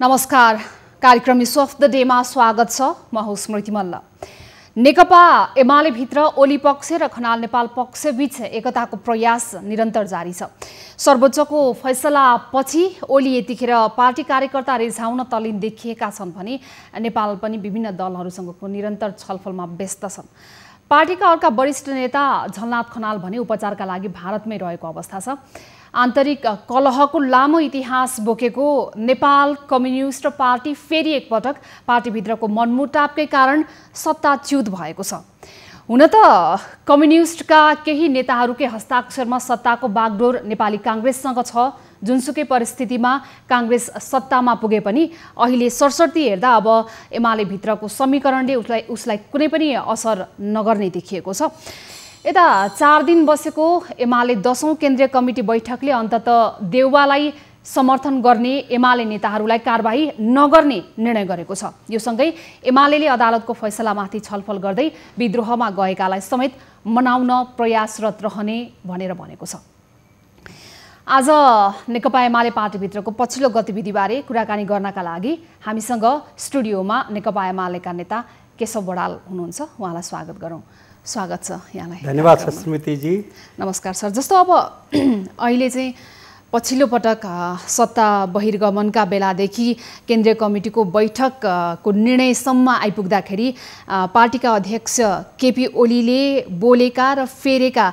नमस्कार, कार्यक्रम issue of the डेमा स्वागत छ। म हुँ स्मृति मल्ल। नेकपा एमाले भित्र ओली पक्ष र खनाल नेपाल पक्ष बीच एकताको प्रयास निरन्तर जारी छ। सर्वोच्चको फैसलापछि ओली यतिखेर पार्टी कार्यकर्ता रिझाउन तल्लीन देखिएका छन् भने नेपाल पनि विभिन्न दलहरूसँगको निरन्तर छलफलमा व्यस्त छन्। पार्टीका अर्का वरिष्ठ नेता झलनाथ खनाल भने उपचारका लागि भारतमै रहेको अवस्था छ। आन्तरिक कलहको लामो इतिहास बोकेको नेपाल कम्युनिस्ट पार्टी फेरि एकपटक पार्टीभित्रको मनमुटावकै कारण सत्ताच्युत भएको छ। हुन त कम्युनिस्टका केही नेताहरूकै हस्ताक्षरमा सत्ताको बागडोर नेपाली काङ्ग्रेससँग छ। जुनसुकै परिस्थितिमा काङ्ग्रेस सत्तामा पुगे पनि अहिले सरसर्ती हेर्दा अब एमाले भित्रको समीकरणले उसलाई कुनै पनि असर नगर्ने देखिएको छ। यता 4 दिन बसेको एमाले 10औं केन्द्रीय कमिटी बैठकले अन्ततः देउवालाई समर्थन गर्ने एमाले नेताहरूलाई कारबाही नगर्ने निर्णय गरेको छ। यो सँगै एमालेले अदालतको फैसलामाथि छलफल गर्दै विद्रोहमा गएकालाई समेत मनाउन प्रयासरत रहने भनेर भनेको छ। आज नेकपा एमाले पार्टीभित्रको पछिल्लो गतिविधिबारे कुराकानी गर्नका लागि हामीसँग स्टुडियोमा नेकपा एमालेका नेता केशव बडाल हुनुहुन्छ। उहाँलाई स्वागत गरौँ। स्वागत छ यहाँलाई। धन्यवाद छ स्मृतिजी। नमस्कार सर। जस्तो अब अहिले चाहिँ पछिल्लो पटक सत्ता बहिर्गमनका बेलादेखि केन्द्रीय कमिटीको बैठकको निर्णयसम्म आइपुग्दाखेरि पार्टीका अध्यक्ष केपी ओलीले बोलेका र फेरेका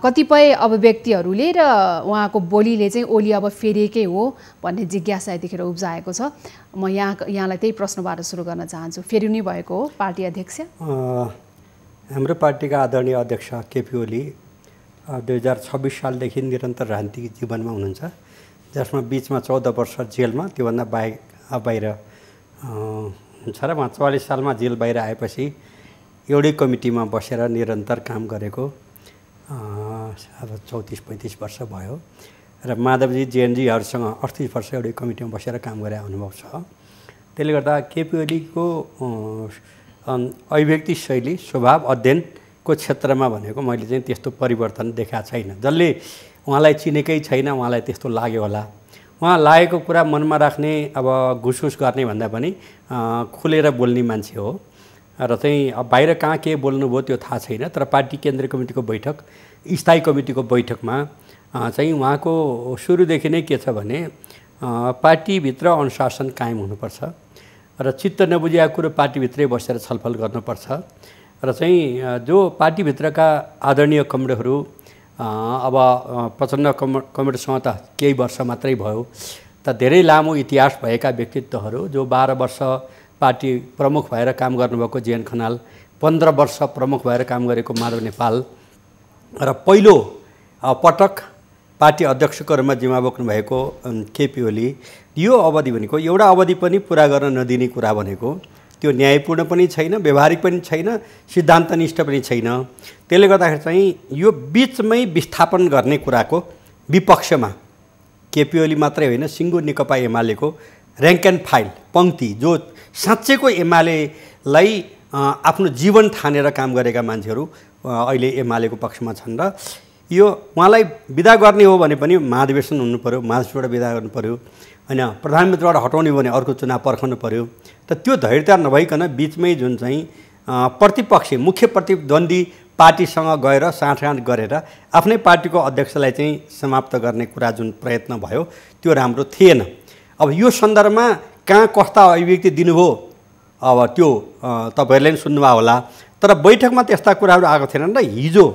कतिपय अभिव्यक्तिहरूले र उहाँको बोलीले चाहिँ ओली अब फेरिएकै हो भन्ने जिज्ञासा यतिखेर उब्जाएको छ। म यहाँलाई त्यही प्रश्नबाट सुरु गर्न चाहन्छु। फेरिनु भएको हो पार्टी अध्यक्ष? हाम्रो पार्टीका आदरणीय अध्यक्ष केपी ओली 2026 सालदेखि निरन्तर राजनीतिक जीवनमा हुनुहुन्छ, जसमा बिचमा 14 वर्ष जेलमा, त्योभन्दा बाहिर हुन्छ र उहाँ 44 सालमा जेल बाहिर आएपछि एउटै कमिटीमा बसेर निरन्तर काम गरेको अब 34-35 वर्ष भयो र माधवजी जेएनजीहरूसँग 38 वर्ष एउटै कमिटीमा बसेर काम गरे अनुभव छ। त्यसले गर्दा केपी ओलीको अभिव्यक्ति शैली, स्वभाव, अध्ययनको क्षेत्रमा भनेको मैले चाहिँ त्यस्तो परिवर्तन देखाएको छैन। जसले उहाँलाई चिनेकै छैन उहाँलाई त्यस्तो लाग्यो होला। उहाँ लागेको कुरा मनमा राख्ने, अब घुसघुस गर्ने भन्दा पनि खुलेर बोल्ने मान्छे हो र चाहिँ अब बाहिर कहाँ के बोल्नुभयो त्यो थाहा छैन। तर पार्टी केन्द्रीय कमिटीको बैठक, स्थायी कमिटीको बैठकमा चाहिँ उहाँको सुरुदेखि नै के छ भने पार्टीभित्र अनुशासन कायम हुनुपर्छ र चित्त नबुझेको कुरो पार्टीभित्रै बसेर छलफल गर्नुपर्छ र चाहिँ जो पार्टीभित्रका आदरणीय कमरेडहरू अब प्रचण्ड कमरेडसँग त केही वर्ष मात्रै भयो, त धेरै लामो इतिहास भएका व्यक्तित्वहरू जो 12 वर्ष पार्टी प्रमुख भएर काम गर्नुभएको जेएन खनाल, 15 वर्ष प्रमुख भएर काम गरेको माधव नेपाल र पहिलो पटक पार्टी अध्यक्षको रूपमा जिम्मा बोक्नु भएको केपी ओली, यो अवधि भनेको एउटा अवधि पनि पुरा गर्न नदिने कुरा भनेको त्यो न्यायपूर्ण पनि छैन, व्यवहारिक पनि छैन, सिद्धान्तनिष्ठ पनि छैन। त्यसले गर्दाखेरि चाहिँ यो बिचमै विस्थापन गर्ने कुराको विपक्षमा केपी ओली मात्रै होइन, सिङ्गो नेकपा एमालेको र्याङ्क एन्ड फाइल पङ्क्ति जो साँच्चैको एमालेलाई आफ्नो जीवन ठानेर काम गरेका मान्छेहरू अहिले एमालेको पक्षमा छन् र यो उहाँलाई बिदा गर्ने हो भने पनि महाधिवेशन हुनु पर्यो, महाधिवेशनबाट बिदा गर्नु पर्यो, होइन प्रधानमन्त्रीबाट हटाउने हो भने अर्को चुनाव पर्खाउनु पर्यो। त त्यो धैर्यता नभइकन बिचमै जुन चाहिँ प्रतिपक्षी मुख्य प्रतिद्वन्दी पार्टीसँग गएर साँठगाँठ गरेर आफ्नै पार्टीको अध्यक्षलाई चाहिँ समाप्त गर्ने कुरा जुन प्रयत्न भयो त्यो राम्रो थिएन। अब यो सन्दर्भमा कहाँ कस्ता अभिव्यक्ति दिनुभयो अब त्यो तपाईँहरूले पनि सुन्नुभयो होला, तर बैठकमा त्यस्ता कुराहरू आएको थिएनन् र हिजो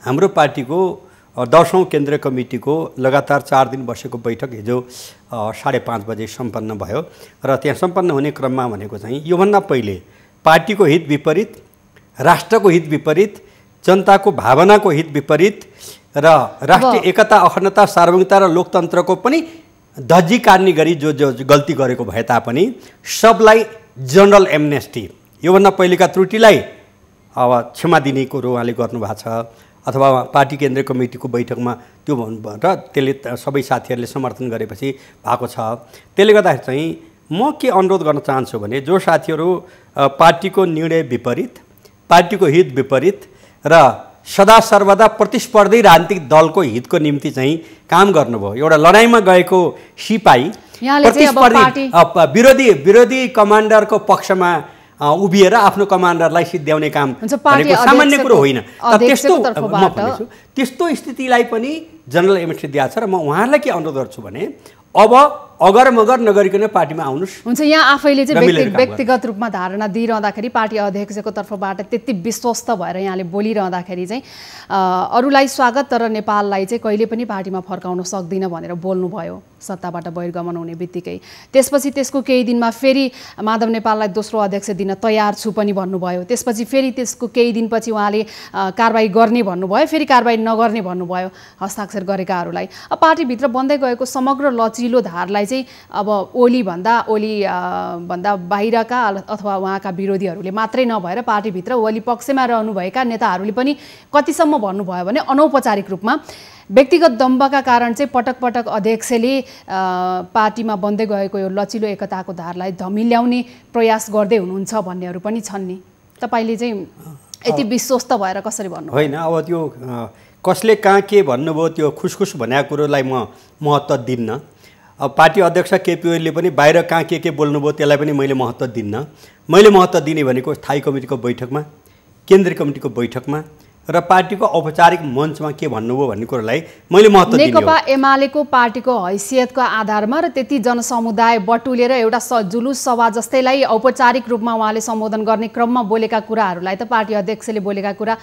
हाम्रो पार्टीको 10औं केन्द्रीय कमिटीको लगातार 4 दिन बसेको बैठक हिजो 5:30 बजे सम्पन्न भयो र त्यहाँ सम्पन्न हुने क्रममा भनेको चाहिँ योभन्दा पहिले पार्टीको हित विपरीत, राष्ट्रको हित विपरीत, जनताको भावनाको हित विपरीत र राष्ट्रिय एकता, अखण्डता, सार्वभौमिकता र लोकतन्त्रको पनि धज्जी कार्ने गरी जो गल्ती गरेको भए तापनि सबलाई जनरल एमनेस्टी, योभन्दा पहिलेका त्रुटिलाई अब क्षमा दिने कुरो उहाँले गर्नुभएको छ अथवा पार्टी केन्द्रीय कमिटीको बैठकमा त्यो र त्यसले सबै साथीहरूले समर्थन गरेपछि भएको छ। त्यसले गर्दाखेरि चाहिँ म के अनुरोध गर्न चाहन्छु भने जो साथीहरू पार्टीको निर्णय विपरीत, पार्टीको हित विपरीत र सदा सर्वदा प्रतिस्पर्धी राजनीतिक दलको हितको निम्ति चाहिँ काम गर्नुभयो। एउटा लडाइँमा गएको सिपाही विरोधी कमान्डरको पक्षमा उभिएर आफ्नो कमान्डरलाई सिद्ध्याउने काम भनेको सामान्य कुरो होइन। त्यस्तो स्थितिलाई पनि जनरल एमएसटी दिएको छ र म उहाँहरूलाई के अनुरोध गर्छु भने अब अगर मगर नगरिकन पार्टीमा आउनुस्। हुन्छ, यहाँ आफैले चाहिँ व्यक्तिगत रूपमा धारणा दिइरहँदाखेरि पार्टी अध्यक्षको तर्फबाट त्यति विश्वस्त भएर यहाँले बोलिरहँदाखेरि चाहिँ अरूलाई स्वागत तर नेपाललाई चाहिँ कहिले पनि पार्टीमा फर्काउन सक्दिनँ भनेर बोल्नुभयो सत्ताबाट बहिर्गमन हुने बित्तिकै। त्यसपछि त्यसको केही दिनमा फेरि माधव नेपाललाई दोस्रो अध्यक्ष दिन तयार छु पनि भन्नुभयो। त्यसपछि फेरि त्यसको केही दिनपछि उहाँले कारबाही गर्ने भन्नुभयो, फेरि कारबाही नगर्ने भन्नुभयो हस्ताक्षर गरेकाहरूलाई। अब पार्टीभित्र बन्दै गएको समग्र लचिलो धारलाई चाहिँ अब ओली भन्दा बाहिरका अथवा उहाँका विरोधीहरूले मात्रै नभएर पार्टीभित्र ओली पक्षमा रहनुभएका नेताहरूले पनि कतिसम्म भन्नुभयो भने अनौपचारिक रूपमा व्यक्तिगत दम्बका कारण चाहिँ पटक पटक अध्यक्षले पार्टीमा बन्दै गएको यो लचिलो एकताको धारलाई धमिल्याउने प्रयास गर्दै हुनुहुन्छ भन्नेहरू पनि छन् नि। तपाईँले चाहिँ यति विश्वस्त भएर कसरी भन्नु? होइन, अब त्यो कसले कहाँ के भन्नुभयो त्यो खुसखुस भनेको कुरोलाई म महत्त्व दिन्न। अब पार्टी अध्यक्ष केपी ओलीले पनि बाहिर कहाँ के बोल्नुभयो त्यसलाई पनि मैले महत्त्व दिन्न। मैले महत्त्व दिने भनेको स्थायी कमिटीको बैठकमा, केन्द्रीय कमिटीको बैठकमा र पार्टीको औपचारिक मञ्चमा के भन्नुभयो भन्ने कुरोलाई मैले महत्त्व दिने हो। नेकपा एमालेको पार्टीको हैसियतको आधारमा र त्यति जनसमुदाय बटुलेर एउटा जुलुस सभा जस्तैलाई औपचारिक रूपमा उहाँले सम्बोधन गर्ने क्रममा बोलेका कुराहरूलाई त पार्टी अध्यक्षले बोलेका कुरा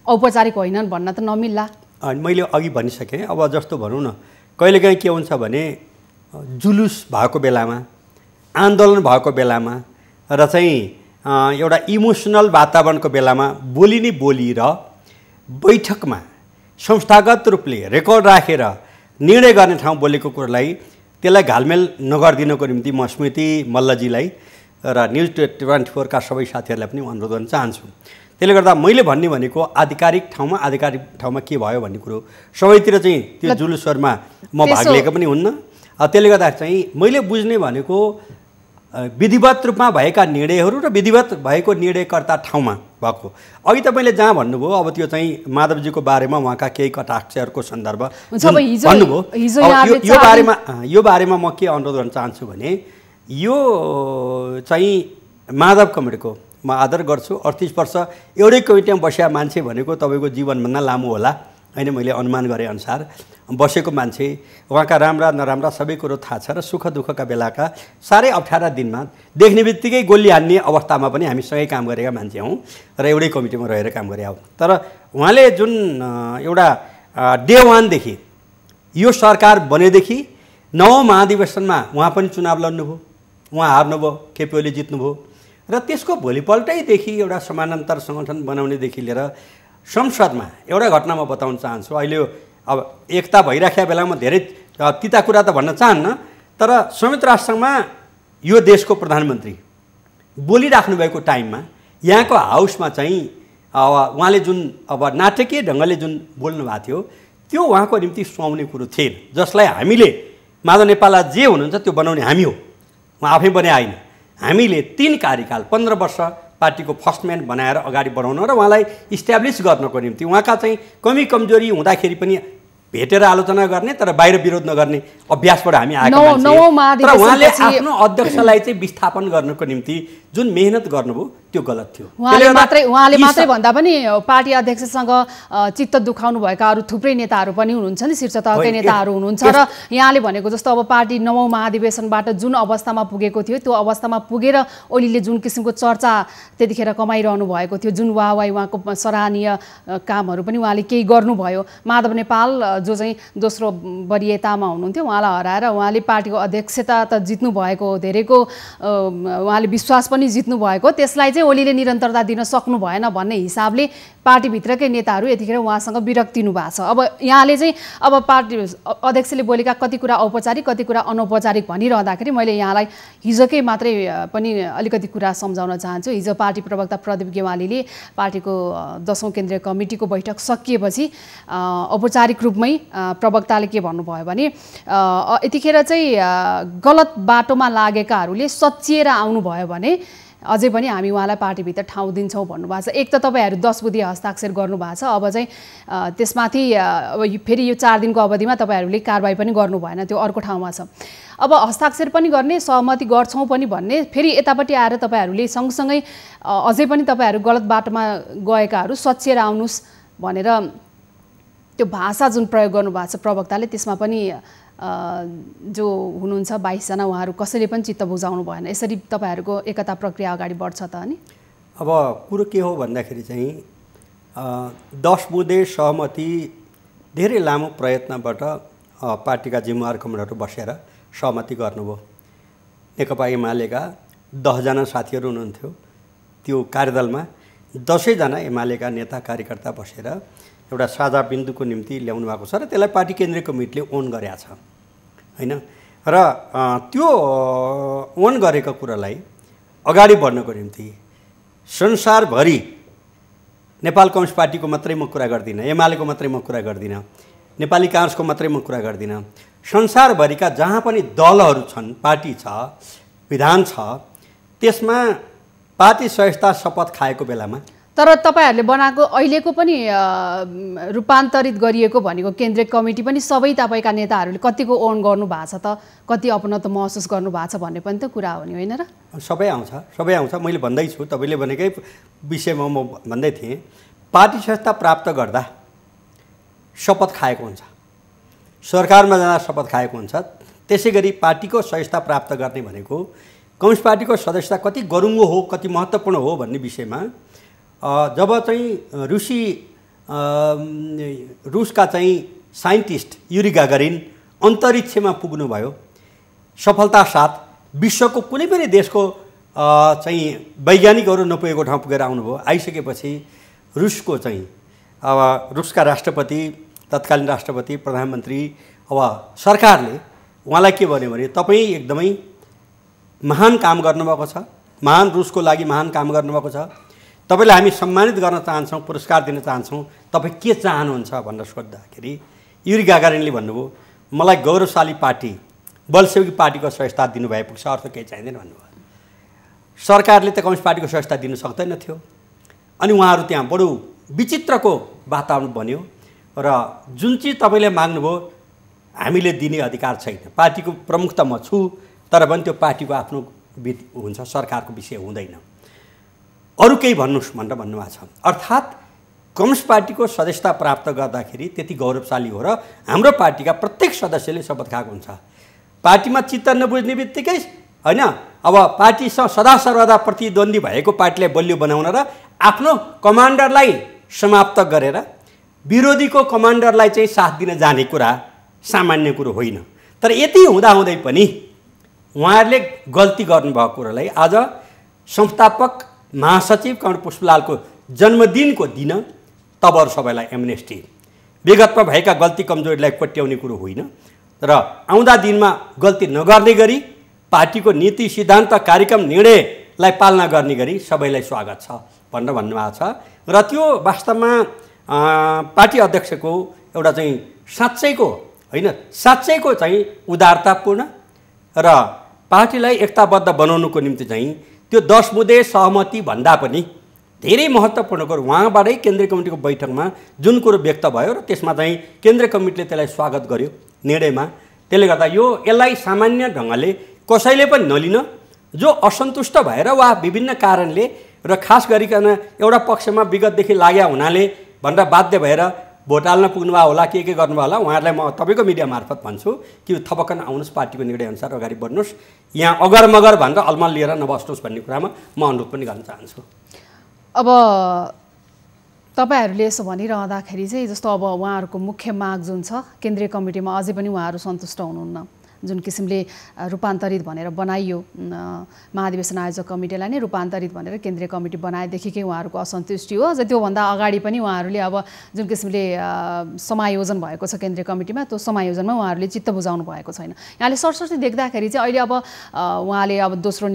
औपचारिक होइनन् भन्न त नमिल्ला। मैले अघि भनिसकेँ। अब जस्तो भनौँ न, कहिलेकाहीँ के हुन्छ भने जुलुस भएको बेलामा, आन्दोलन भएको बेलामा र चाहिँ एउटा इमोसनल वातावरणको बेलामा बोलिने बोली र बैठकमा संस्थागत रूपले रेकर्ड राखेर निर्णय गर्ने ठाउँ बोलेको कुरोलाई त्यसलाई घालमेल नगरिदिनको निम्ति म स्मृति मल्लजीलाई र न्युज 24 का सबै साथीहरूलाई पनि अनुरोध गर्न चाहन्छु। त्यसले गर्दा मैले भन्ने भनेको आधिकारिक ठाउँमा के भयो भन्ने कुरो सबैतिर चाहिँ त्यो जुलुसहरूमा म भाग लिएको पनि हुन्न। त्यसले गर्दा चाहिँ मैले बुझ्ने भनेको विधिवत रूपमा भएका निर्णयहरू र विधिवत भएको निर्णयकर्ता ठाउँमा भएको। अघि तपाईँले जहाँ भन्नुभयो अब त्यो चाहिँ माधवजीको बारेमा उहाँका केही कटाक्षहरूको सन्दर्भ भन्नुभयो। यो बारेमा म के अनुरोध गर्न चाहन्छु भने यो चाहिँ माधव कमिटीको म आदर गर्छु। 38 वर्ष एउटै कमिटीमा बसेका मान्छे भनेको तपाईँको जीवनभन्दा लामो होला होइन, मैले अनुमान गरे अनुसार बसेको मान्छे, उहाँका राम्रा नराम्रा सबै कुरो थाहा छ र सुख दुःखका बेलाका साह्रै अप्ठ्यारा दिनमा देख्ने बित्तिकै गोली हान्ने अवस्थामा पनि हामी सँगै काम गरेका मान्छे हौँ र एउटै कमिटीमा रहेर काम गरे हौँ। तर उहाँले जुन एउटा डे वानदेखि यो सरकार बनेदेखि 9औं महाधिवेशनमा उहाँ पनि चुनाव लड्नुभयो, उहाँ हार्नुभयो, केपी ओली जित्नुभयो र त्यसको भोलिपल्टैदेखि एउटा समानान्तर सङ्गठन बनाउनेदेखि लिएर संसदमा एउटा घटना म बताउन चाहन्छु। अहिले अब एकता भइराखेका बेलामा धेरै तिता कुरा त भन्न चाहन्न, तर संयुक्त राष्ट्रसङ्घमा यो देशको प्रधानमन्त्री बोलिराख्नु भएको टाइममा यहाँको हाउसमा चाहिँ उहाँले जुन अब नाटकीय ढङ्गले जुन बोल्नु भएको थियो त्यो उहाँको निम्ति सुहाउने कुरो थिएन, जसलाई हामीले माधव नेपाललाई जे हुनुहुन्छ त्यो बनाउने हामी हो, उहाँ आफै बने आइन। हामीले 3 कार्यकाल 15 वर्ष पार्टीको फर्स्ट म्यान बनाएर अगाडि बढाउन र उहाँलाई इस्ट्याब्लिस गर्नको निम्ति उहाँका चाहिँ कमी कमजोरी हुँदाखेरि पनि भेटेर आलोचना गर्ने तर बाहिर विरोध नगर्ने अभ्यासबाट हामी आएका मान्छे। तर उहाँले आफ्नो अध्यक्षलाई चाहिँ विस्थापन गर्नको निम्ति जुन मेहनत गर्नुभयो त्यो गलत थियो। उहाँले मात्रै भन्दा पनि पार्टी अध्यक्षसँग चित्त दुखाउनु भएका अरू थुप्रै नेताहरू पनि हुनुहुन्छ नि, शीर्ष तहकै नेताहरू हुनुहुन्छ र यहाँले भनेको जस्तो अब पार्टी 9औं महाधिवेशनबाट जुन अवस्थामा पुगेको थियो त्यो अवस्थामा पुगेर ओलीले जुन किसिमको चर्चा त्यतिखेर कमाइरहनु भएको थियो, जुन वाहवाही उहाँको सराहनीय कामहरू पनि उहाँले केही गर्नुभयो। माधव नेपाल जो चाहिँ दोस्रो वरियतामा हुनुहुन्थ्यो उहाँलाई हराएर उहाँले पार्टीको अध्यक्षता त जित्नु भएको हो, धेरैको उहाँले विश्वास पनि जित्नु भएको, त्यसलाई चाहिँ ओलीले निरन्तरता दिन सक्नु भएन भन्ने हिसाबले पार्टीभित्रकै नेताहरू यतिखेर उहाँसँग विरक्तिनु भएको छ। अब यहाँले चाहिँ अब पार्टी अध्यक्षले बोलेका कति कुरा औपचारिक कति कुरा अनौपचारिक भनिरहँदाखेरि मैले यहाँलाई हिजोकै मात्रै पनि अलिकति कुरा सम्झाउन चाहन्छु। हिजो पार्टी प्रवक्ता प्रदीप गेवालीले पार्टीको 10औं केन्द्रीय कमिटीको बैठक सकिएपछि औपचारिक रूपमै प्रवक्ताले के भन्नुभयो भने यतिखेर चाहिँ गलत बाटोमा लागेकाहरूले सच्चिएर आउनुभयो भने अझै पनि हामी उहाँलाई पार्टीभित्र ठाउँ दिन्छौँ भन्नुभएको छ। एक त तपाईँहरू 10 बुँदे हस्ताक्षर गर्नुभएको छ, अब चाहिँ त्यसमाथि अब फेरि यो 4 दिनको अवधिमा तपाईँहरूले कारबाही पनि गर्नु भएन, त्यो अर्को ठाउँमा छ। अब हस्ताक्षर पनि गर्ने, सहमति गर्छौँ पनि भन्ने, फेरि यतापट्टि आएर तपाईँहरूले सँगसँगै अझै पनि तपाईँहरू गलत बाटोमा गएकाहरू सच्याएर आउनुहोस् भनेर त्यो भाषा जुन प्रयोग गर्नुभएको छ प्रवक्ताले, त्यसमा पनि जो हुनुहुन्छ 22 जना उहाँहरू कसैले पनि चित्त बुझाउनु भएन। यसरी तपाईँहरूको एकता प्रक्रिया अगाडि बढ्छ त अनि? अब कुरो के हो भन्दाखेरि चाहिँ 10 बुँदे सहमति धेरै लामो प्रयत्नबाट पार्टीका जिम्मेवार कमिटीहरू बसेर सहमति गर्नुभयो। नेकपा एमालेका 10 जना साथीहरू हुनुहुन्थ्यो, त्यो कार्यदलमा 10 जना एमालेका नेता कार्यकर्ता बसेर एउटा साझा बिन्दुको निम्ति ल्याउनु भएको छ र त्यसलाई पार्टी केन्द्रीय कमिटीले ओन गरेको छ हैन। र त्यो ओन गरेको कुरालाई अगाडि बढ्नको निम्ति संसारभरि नेपाल कम्युनिस्ट पार्टीको मात्रै म कुरा गर्दिनँ, एमालेको मात्रै म कुरा गर्दिनँ, नेपाली काङ्ग्रेसको मात्रै म कुरा गर्दिनँ, संसारभरिका जहाँ पनि दलहरू छन्, पार्टी छ, विधान छ, त्यसमा पार्टी सदस्यता शपथ खाएको बेलामा तर तपाईहरूले बनाएको अहिलेको पनि रूपान्तरित गरिएको भनेको केन्द्रीय कमिटी पनि सबै तपाईँका नेताहरूले कतिको ओन गर्नु भएको छ त, कति अपनत्व महसुस गर्नु भएको छ भन्ने पनि त कुरा हो नि, होइन र? सबै आउँछ। मैले भन्दैछु, तपाईँले भनेकै विषयमा म भन्दै थिएँ, पार्टी सदस्यता प्राप्त गर्दा शपथ खाएको हुन्छ, सरकारमा जाँदा शपथ खाएको हुन्छ। त्यसै गरी पार्टीको सदस्यता प्राप्त गर्ने भनेको कम्युनिस्ट पार्टीको सदस्यता कति गरुङ्गो हो, कति महत्त्वपूर्ण हो भन्ने विषयमा जब चाहिँ रुसका चाहिँ साइन्टिस्ट युरी गागारिन अन्तरिक्षमा पुग्नुभयो सफलता साथ, विश्वको कुनै पनि देशको चाहिँ वैज्ञानिकहरू नपुगेको ठाउँ पुगेर आउनुभयो। आइसकेपछि रुसको चाहिँ अब रुसका राष्ट्रपति, तत्कालीन राष्ट्रपति, प्रधानमन्त्री, अब सरकारले उहाँलाई के भन्यो भने तपाईँ एकदमै महान काम गर्नुभएको छ, महान रुसको लागि महान काम गर्नुभएको छ, तपाईँलाई हामी सम्मानित गर्न चाहन्छौँ, पुरस्कार दिन चाहन्छौँ, तपाईँ के चाहनुहुन्छ भनेर सोद्धाखेरि युरी गागारिनले भन्नुभयो मलाई गौरवशाली पार्टी बल्सेविक पार्टीको सदस्यता दिनुभए पुग्छ, अर्थ केही चाहिँदैन भन्नुभयो। सरकारले त कम्युनिस्ट पार्टीको सदस्यता दिन सक्दैन थियो। अनि उहाँहरू त्यहाँ बडो विचित्रको वातावरण बन्यो र जुन चिज तपाईँले माग्नुभयो हामीले दिने अधिकार छैन, पार्टीको प्रमुख त म छु, तर पनि त्यो पार्टीको आफ्नो हुन्छ, सरकारको विषय हुँदैन, अरू केही भन्नुहोस् भनेर भन्नुभएको छ। अर्थात् कम्युनिस्ट पार्टीको सदस्यता प्राप्त गर्दाखेरि त्यति गौरवशाली हो र हाम्रो पार्टीका प्रत्येक सदस्यले शपथ खाएको हुन्छ। पार्टीमा चित्त नबुझ्ने बित्तिकै होइन, अब पार्टीसँग सदा सर्वदा प्रतिद्वन्दी भएको पार्टीलाई बलियो बनाउन र आफ्नो कमान्डरलाई समाप्त गरेर विरोधीको कमान्डरलाई चाहिँ साथ दिन जाने कुरा सामान्य कुरो होइन। तर यति हुँदाहुँदै पनि उहाँहरूले गल्ती गर्नुभएको कुरालाई आज संस्थापक महासचिव कमरेड पुष्पलालको जन्मदिनको दिन तबर सबैलाई एमनेस्टी, विगतमा भएका गल्ती कमजोरीलाई कोट्याउने कुरो होइन र आउँदा दिनमा गल्ती नगर्ने गरी पार्टीको नीति सिद्धान्त कार्यक्रम निर्णयलाई पालना गर्ने गरी सबैलाई स्वागत छ भनेर भन्नुभएको छ। र त्यो वास्तवमा पार्टी अध्यक्षको एउटा चाहिँ साँच्चैको चाहिँ उदारतापूर्ण र पार्टीलाई एकताबद्ध बनाउनुको निम्ति चाहिँ त्यो 10 बुँदे सहमति भन्दा पनि धेरै महत्त्वपूर्ण कुरो उहाँबाटै केन्द्रीय कमिटीको बैठकमा जुन कुरो व्यक्त भयो र त्यसमा चाहिँ केन्द्रीय कमिटीले त्यसलाई स्वागत गर्यो निर्णयमा। त्यसले गर्दा यसलाई सामान्य ढङ्गले कसैले पनि नलिन, जो असन्तुष्ट भएर वा विभिन्न कारणले र खास गरिकन एउटा पक्षमा विगतदेखि लाग्या हुनाले भनेर बाध्य भएर भोट हाल्न पुग्नुभयो होला, के गर्नुभयो होला, उहाँहरूलाई म तपाईँको मिडिया मार्फत भन्छु कि थपक्क आउनुहोस्, पार्टीको निर्णयअनुसार अगाडि बढ्नुहोस्, यहाँ अगरमगर भनेर अलमल लिएर नबस्नुहोस् भन्ने कुरामा म अनुरोध पनि गर्न चाहन्छु। अब तपाईँहरूले यसो भनिरहँदाखेरि चाहिँ जस्तो अब उहाँहरूको मुख्य माग जुन छ केन्द्रीय कमिटीमा अझै पनि उहाँहरू सन्तुष्ट हुनुहुन्न, जुन किसिमले रूपान्तरित भनेर बनाइयो महाधिवेशन आयोजक कमिटीलाई नै रूपान्तरित भनेर केन्द्रीय कमिटी बनाएदेखिकै उहाँहरूको असन्तुष्टि हो। अझ त्योभन्दा अगाडि पनि उहाँहरूले अब जुन किसिमले समायोजन भएको छ केन्द्रीय कमिटीमा त्यो समायोजनमा उहाँहरूले चित्त बुझाउनु भएको छैन। यहाँले सरसर्ती देख्दाखेरि चाहिँ अहिले अब उहाँले अब दोस्रो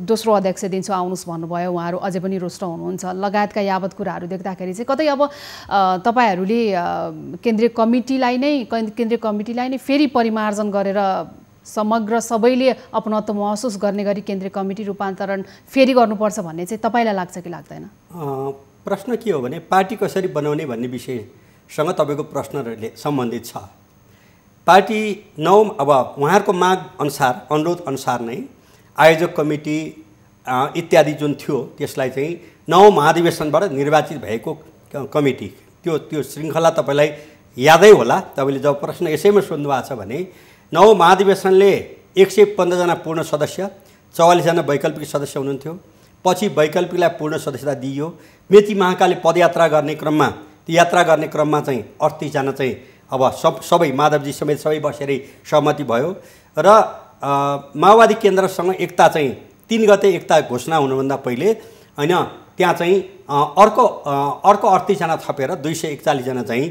दोस्रो अध्यक्ष दिन्छु आउनुहोस् भन्नुभयो, उहाँहरू अझै पनि रुष्ट हुनुहुन्छ लगायतका यावत कुराहरू देख्दाखेरि चाहिँ कतै अब तपाईँहरूले केन्द्रीय कमिटीलाई नै फेरि परिमार्जन गरेर समग्र सबैले अपनत्व महसुस गर्ने गरी केन्द्रीय कमिटी रूपान्तरण फेरि गर्नुपर्छ भन्ने चाहिँ तपाईँलाई लाग्छ कि लाग्दैन? प्रश्न के हो भने पार्टी कसरी बनाउने भन्ने विषयसँग तपाईँको प्रश्नले सम्बन्धित छ। पार्टी अब उहाँहरूको माग अनुसार अनुरोध अनुसार नै आयोजक कमिटी इत्यादि जुन थियो त्यसलाई चाहिँ 9 महाधिवेशनबाट निर्वाचित भएको कमिटी त्यो श्रृङ्खला तपाईँलाई यादै होला। तपाईँले जब प्रश्न यसैमा सोध्नु भएको छ भने 9 महाधिवेशनले 115 जना पूर्ण सदस्य 44 जना वैकल्पिक सदस्य हुनुहुन्थ्यो। पछि वैकल्पिकलाई पूर्ण सदस्यता दिइयो। मेची महाकाली पदयात्रा गर्ने क्रममा चाहिँ 38 जना चाहिँ अब सबै माधवजी समेत सबै बसेर सहमति भयो र माओवादी केन्द्रसँग एकता चाहिँ 3 गते एकता घोषणा हुनुभन्दा पहिले हैन त्यहाँ चाहिँ अर्को 38 जना थपेर 241 जना चाहिँ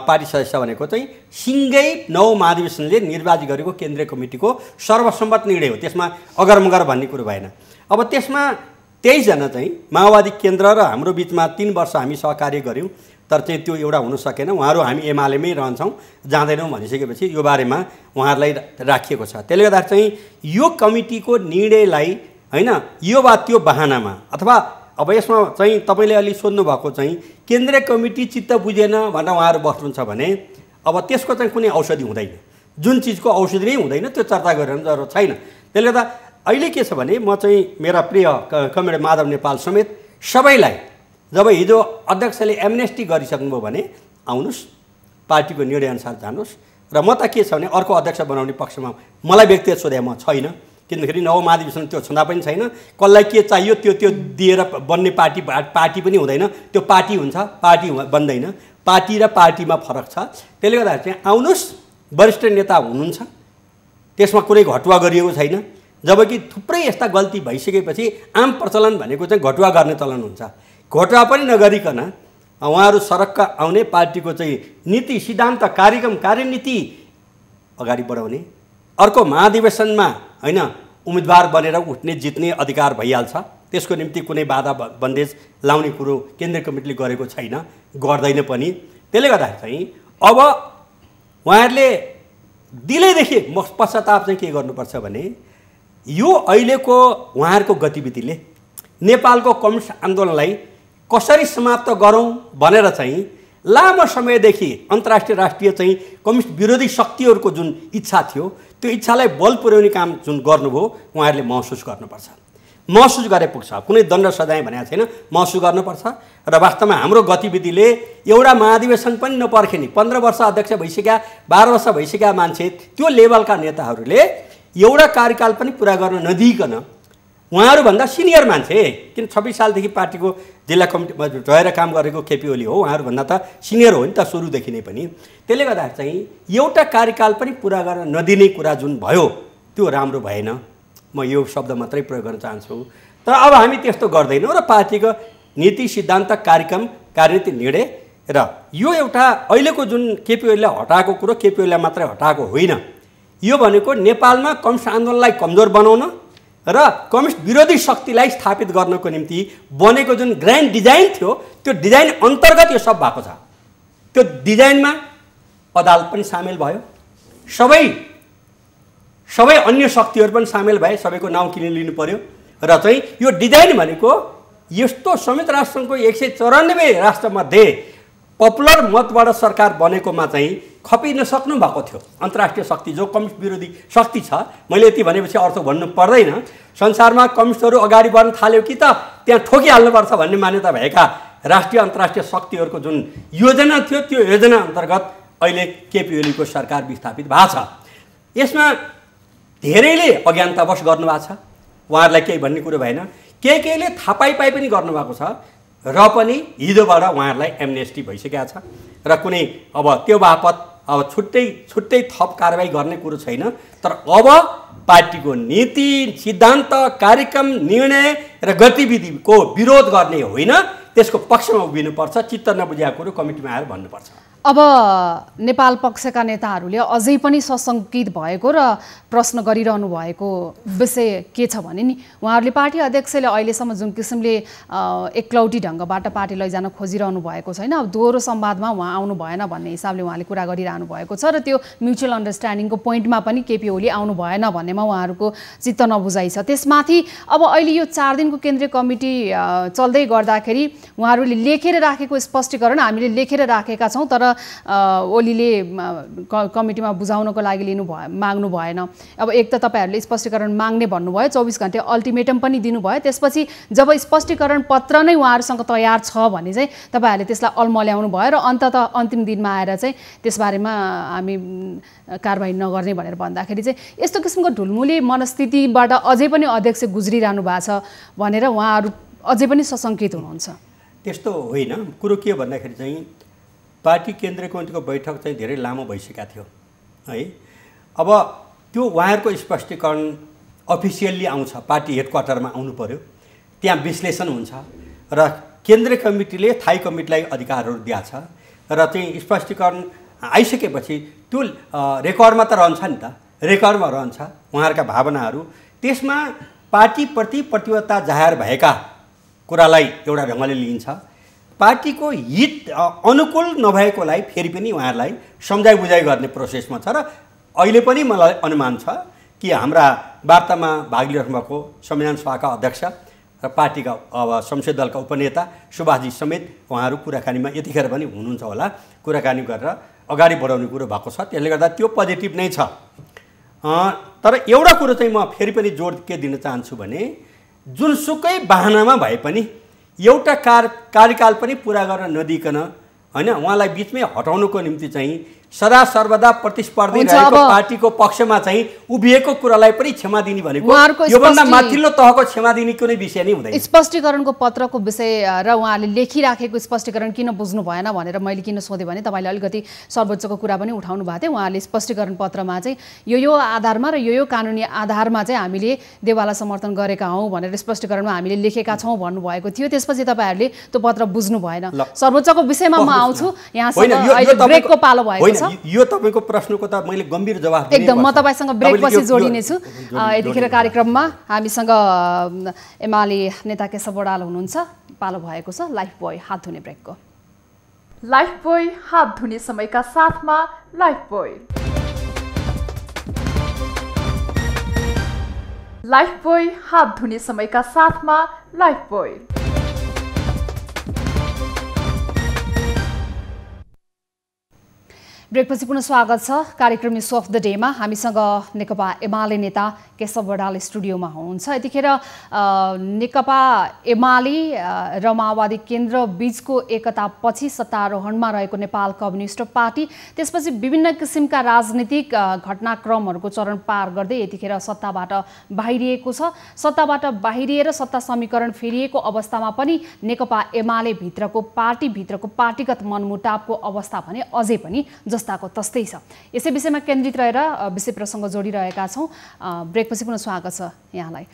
पार्टी सदस्य भनेको चाहिँ सिङ्गै 9 महाधिवेशनले निर्वाचित गरेको केन्द्रीय कमिटीको सर्वसम्मत निर्णय हो। त्यसमा अगरमगर भन्ने कुरो भएन। अब त्यसमा 23 जना चाहिँ माओवादी केन्द्र र हाम्रो बिचमा 3 वर्ष हामी सहकार्य गऱ्यौँ, तर चाहिँ त्यो एउटा हुन सकेन। उहाँहरू हामी एमालेमै रहन्छौँ, जाँदैनौँ भनिसकेपछि यो बारेमा उहाँहरूलाई राखिएको छ। त्यसले गर्दा चाहिँ यो कमिटीको निर्णयलाई हैन यो वा त्यो बहानामा अथवा अब यसमा चाहिँ तपाईँले अलि सोध्नु भएको चाहिँ केन्द्रीय कमिटी चित्त बुझेन भनेर उहाँहरू बस्नुहुन्छ भने अब त्यसको चाहिँ कुनै औषधि हुँदैन। जुन चिजको औषधि नै हुँदैन त्यो चर्चा गरेर जरुरत छैन। त्यसले गर्दा अहिले के छ भने म चाहिँ मेरा प्रिय कमरेड माधव नेपाल समेत सबैलाई जब हिजो अध्यक्षले एमनेस्टी गरिसक्नुभयो भने आउनुहोस्, पार्टीको निर्णयअनुसार जानुहोस्। र म त के छ भने अर्को अध्यक्ष बनाउने पक्षमा मलाई व्यक्तिगत सोधे म छैन, किनखेरि 9 महाधिवेशन त्यो छँदा पनि छैन। कसलाई के चाहियो त्यो दिएर बन्ने पार्टी पनि हुँदैन, त्यो पार्टी हुन्छ, पार्टी बन्दैन। पार्टी र पार्टीमा फरक छ। त्यसले गर्दा चाहिँ आउनुहोस्, वरिष्ठ नेता हुनुहुन्छ, त्यसमा कुनै घटुवा गरिएको छैन। जबकि थुप्रै यस्ता गल्ती भइसकेपछि आम प्रचलन भनेको चाहिँ घटुवा गर्ने चलन हुन्छ। घटुवा पनि नगरिकन उहाँहरू सरक्क आउने, पार्टीको चाहिँ नीति सिद्धान्त कार्यक्रम कार्यनीति अगाडि बढाउने, अर्को महाधिवेशनमा हैन उम्मेदवार बनेर उठ्ने जित्ने अधिकार भइहाल्छ। त्यसको निम्ति कुनै बाधा बन्देज लाउने कुरो केन्द्रीय कमिटीले गरेको छैन, गर्दैन पनि। त्यसले गर्दा चाहिँ अब उहाँहरूले दिलैदेखि पश्चाताप चाहिँ के गर्नुपर्छ भने यो अहिलेको उहाँहरूको गतिविधिले नेपालको कम्युनिस्ट आन्दोलनलाई कसरी समाप्त गरौँ भनेर चाहिँ लामो समयदेखि अन्तर्राष्ट्रिय राष्ट्रिय चाहिँ कम्युनिस्ट विरोधी शक्तिहरूको जुन इच्छा थियो त्यो इच्छालाई बल पुर्याउने काम जुन गर्नुभयो उहाँहरूले महसुस गर्नुपर्छ। महसुस गरे पुग्छ, कुनै दण्ड सजाय भनेको छैन, महसुस गर्नुपर्छ। र वास्तवमा हाम्रो गतिविधिले एउटा महाधिवेशन पनि नपर्खेनी 15 वर्ष अध्यक्ष भइसक्या 12 वर्ष भइसक्या मान्छे त्यो लेभलका नेताहरूले एउटा कार्यकाल पनि पुरा गर्न नदिइकन उहाँहरूभन्दा सिनियर मान्छे, किन 26 सालदेखि पार्टीको जिल्ला कमिटीमा रहेर काम गरेको केपी ओली हो, उहाँहरूभन्दा त सिनियर हो नि त सुरुदेखि नै पनि। त्यसले गर्दा चाहिँ एउटा कार्यकाल पनि पुरा गर्न नदिने कुरा जुन भयो त्यो राम्रो भएन। म यो शब्द मात्रै प्रयोग गर्न चाहन्छु। तर अब हामी त्यस्तो गर्दैनौँ र पार्टीको नीति सिद्धान्त कार्यक्रम कार्यनीति निर्णय र यो एउटा अहिलेको जुन केपी ओलीलाई हटाएको कुरो केपी ओलीलाई मात्रै हटाएको होइन, यो भनेको नेपालमा कम्युनिस्ट आन्दोलनलाई कमजोर बनाउन र कम्युनिस्ट विरोधी शक्तिलाई स्थापित गर्नको निम्ति बनेको जुन ग्रान्ड डिजाइन थियो त्यो डिजाइन अन्तर्गत यो सब भएको छ। त्यो डिजाइनमा अदालत पनि सामेल भयो, सबै अन्य शक्तिहरू पनि सामेल भए, सबैको नाउँ किन लिनु पर्यो। र चाहिँ यो डिजाइन भनेको यस्तो संयुक्त राष्ट्रसङ्घको 194 राष्ट्रमध्ये पपुलर मतबाट सरकार बनेकोमा चाहिँ खपिन सक्नु भएको थियो। अन्तर्राष्ट्रिय शक्ति जो कम्युनिस्ट विरोधी शक्ति छ, मैले यति भनेपछि अर्थ भन्नु पर्दैन, संसारमा कम्युनिस्टहरू अगाडि बढ्न थाल्यो कि त त्यहाँ ठोकिहाल्नुपर्छ भन्ने मान्यता भएका राष्ट्रिय अन्तर्राष्ट्रिय शक्तिहरूको जुन योजना थियो त्यो योजना अन्तर्गत अहिले केपी ओलीको सरकार विस्थापित भएको छ। यसमा धेरैले अज्ञानतावश गर्नुभएको छ, उहाँहरूलाई केही भन्ने कुरो भएन। केहीले थाहा पाइ पनि गर्नुभएको छ र पनि हिजोबाट उहाँहरूलाई एमनेस्टी भइसकेको छ र कुनै अब त्यो बापत अब छुट्टै थप कारबाही गर्ने कुरो छैन। तर अब पार्टीको नीति सिद्धान्त कार्यक्रम निर्णय र गतिविधिको विरोध गर्ने होइन, त्यसको पक्षमा उभिनुपर्छ। चित्त नबुझेको कुरो कमिटीमा आएर भन्नुपर्छ। अब नेपाल पक्षका नेताहरूले अझै पनि सशङ्कित भएको र प्रश्न गरिरहनु भएको विषय के छ भने नि उहाँहरूले पार्टी अध्यक्षले अहिलेसम्म जुन किसिमले एकलौटी ढङ्गबाट पार्टी लैजान खोजिरहनु भएको छैन, अब दोहोरो संवादमा उहाँ आउनु भएन भन्ने हिसाबले उहाँले कुरा गरिरहनु भएको छ र त्यो म्युचुअल अन्डरस्ट्यान्डिङको पोइन्टमा पनि केपी ओली आउनु भएन भन्नेमा उहाँहरूको चित्त नबुझाइ छ। त्यसमाथि अब अहिले यो 4 दिनको केन्द्रीय कमिटी चल्दै गर्दाखेरि उहाँहरूले लेखेर राखेको स्पष्टीकरण हामीले लेखेर राखेका छौँ, तर ओलीले कमिटीमा बुझाउनको लागि माग्नु भएन। अब एक त तपाईहरूले स्पष्टीकरण माग्ने भन्नुभयो, 24 घण्टे अल्टिमेटम पनि दिनुभयो, त्यसपछि जब स्पष्टीकरण पत्र नै उहाँहरूसँग तयार छ भने चाहिँ तपाईँहरूले त्यसलाई अल्मल्याउनु भयो र अन्ततः अन्तिम दिनमा आएर चाहिँ त्यसबारेमा हामी कारबाही नगर्ने भनेर भन्दाखेरि चाहिँ यस्तो किसिमको ढुलमुली मनस्थितिबाट अझै पनि अध्यक्ष गुज्रिरहनु भएको छ भनेर उहाँहरू अझै पनि सशङ्कित हुनुहुन्छ। त्यस्तो होइन, कुरो के भन्दाखेरि चाहिँ पार्टी केन्द्रीय कमिटीको बैठक चाहिँ धेरै लामो भइसकेको थियो है। अब त्यो उहाँहरूको स्पष्टीकरण अफिसियल्ली आउँछ, पार्टी हेडक्वार्टरमा आउनु पर्यो, त्यहाँ विश्लेषण हुन्छ र केन्द्रीय कमिटीले थाई कमिटीलाई अधिकारहरू दिएको छ र चाहिँ स्पष्टीकरण आइसकेपछि त्यो रेकर्डमा त रहन्छ नि त, रेकर्डमा रहन्छ उहाँहरूका भावनाहरू। त्यसमा पार्टीप्रति प्रतिबद्धता जाहेर भएका कुरालाई एउटा ढङ्गले लिइन्छ, पार्टीको हित अनुकूल नभएकोलाई फेरि पनि उहाँहरूलाई सम्झाइ बुझाइ गर्ने प्रोसेसमा छ। र अहिले पनि मलाई अनुमान छ कि हाम्रा वार्तामा भाग लिइरहनु भएको संविधान सभाका अध्यक्ष र पार्टीका अब संसदीय दलका उपनेता सुभाषजी समेत उहाँहरू कुराकानीमा यतिखेर पनि हुनुहुन्छ होला, कुराकानी गरेर अगाडि बढाउने कुरो भएको छ। त्यसले गर्दा त्यो पोजिटिभ नै छ। तर एउटा कुरो चाहिँ म फेरि पनि जोड के दिन चाहन्छु भने जुनसुकै बहानामा भए पनि एउटा कार्यकाल पनि पुरा गर्न नदिकन हैन उहाँलाई बिचमै हटाउनको निम्ति चाहिँ सदा सर्वदा प्रतिस्पर्धी रहेको पार्टीको पक्षमा चाहिँ उभिएको कुरालाई पनि क्षमा दिने भनेको योभन्दा माथिल्लो तहको क्षमा दिने कुनै विषय नै हुँदैन। स्पष्टीकरणको पत्रको विषय र उहाँले लेखिराखेको स्पष्टीकरण किन बुझ्नु भएन भनेर मैले किन सोधेँ भने तपाईँले अलिकति सर्वोच्चको कुरा पनि उठाउनु भएको थियो। उहाँले स्पष्टीकरण पत्रमा चाहिँ यो आधारमा र यो कानुनी आधारमा चाहिँ हामीले देवाला समर्थन गरेका हौँ भनेर स्पष्टीकरणमा हामीले लेखेका छौँ भन्नुभएको थियो। त्यसपछि तपाईँहरूले त्यो पत्र बुझ्नु भएन। सर्वोच्चको विषयमा म आउँछु, यहाँसँग अहिले ब्रेकको पालो भएको छ। यो तपाईको प्रश्नको त मैले गम्भीर जवाफ दिने एकदम म तपाईसँग ब्रेकपछि जोडिनेछु। यतिखेर कार्यक्रममा हामीसँग एमाले नेता केशव बडाल हुनुहुन्छ, पालो भएको छ लाइफ बोय हात धुने ब्रेकको। लाइफ बोय हात धुने समयका साथमा लाइफ बोय, लाइफ बोय हात धुने समयका साथमा लाइफ बोय। ब्रेकपछि पुनः स्वागत छ। कार्यक्रम इस्यु अफ द डेमा हामीसँग नेकपा एमाले नेता केशव बडाल स्टुडियोमा हुनुहुन्छ। यतिखेर नेकपा एमाले र माओवादी केन्द्र बीचको एकतापछि सत्तारोहणमा रहेको नेपाल कम्युनिस्ट पार्टी त्यसपछि विभिन्न किसिमका राजनीतिक घटनाक्रमहरूको चरण पार गर्दै यतिखेर सत्ताबाट बाहिरिएको छ। सत्ताबाट बाहिरिएर सत्ता समीकरण फेरिएको अवस्थामा पनि नेकपा एमाले भित्रको पार्टीगत मनमुटावको अवस्था भने अझै पनि जस्ताको तस्तै छ। यसै विषयमा केन्द्रित रहेर विषय प्रसङ्ग जोडिरहेका छौँ। ब्रेकपछि पुनः स्वागत छ यहाँलाई।